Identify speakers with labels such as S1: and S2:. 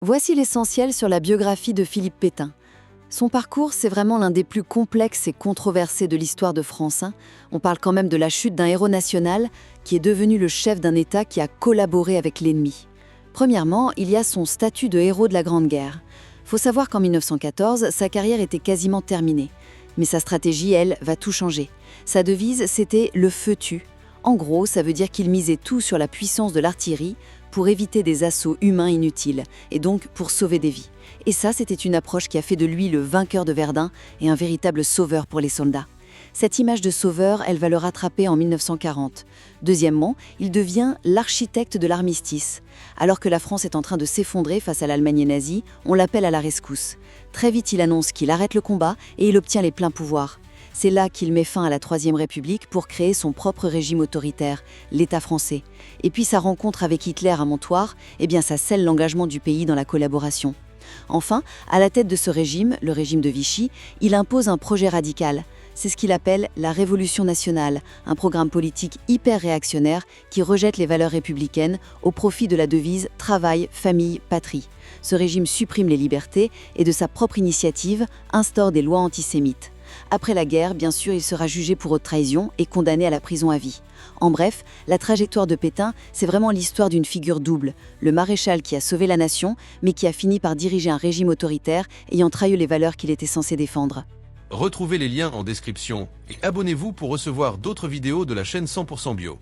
S1: Voici l'essentiel sur la biographie de Philippe Pétain. Son parcours, c'est vraiment l'un des plus complexes et controversés de l'histoire de France. On parle quand même de la chute d'un héros national qui est devenu le chef d'un État qui a collaboré avec l'ennemi. Premièrement, il y a son statut de héros de la Grande Guerre. Faut savoir qu'en 1914, sa carrière était quasiment terminée. Mais sa stratégie, elle, va tout changer. Sa devise, c'était « le feu tue ». En gros, ça veut dire qu'il misait tout sur la puissance de l'artillerie pour éviter des assauts humains inutiles, et donc pour sauver des vies. Et ça, c'était une approche qui a fait de lui le vainqueur de Verdun et un véritable sauveur pour les soldats. Cette image de sauveur, elle va le rattraper en 1940. Deuxièmement, il devient l'architecte de l'armistice. Alors que la France est en train de s'effondrer face à l'Allemagne nazie, on l'appelle à la rescousse. Très vite, il annonce qu'il arrête le combat et il obtient les pleins pouvoirs. C'est là qu'il met fin à la Troisième République pour créer son propre régime autoritaire, l'État français. Et puis sa rencontre avec Hitler à Montoire, ça scelle l'engagement du pays dans la collaboration. Enfin, à la tête de ce régime, le régime de Vichy, il impose un projet radical. C'est ce qu'il appelle la Révolution nationale, un programme politique hyper réactionnaire qui rejette les valeurs républicaines au profit de la devise « travail, famille, patrie ». Ce régime supprime les libertés et de sa propre initiative instaure des lois antisémites. Après la guerre, bien sûr, il sera jugé pour haute trahison et condamné à la prison à vie. En bref, la trajectoire de Pétain, c'est vraiment l'histoire d'une figure double. Le maréchal qui a sauvé la nation, mais qui a fini par diriger un régime autoritaire ayant trahi les valeurs qu'il était censé défendre.
S2: Retrouvez les liens en description et abonnez-vous pour recevoir d'autres vidéos de la chaîne 100% Bio.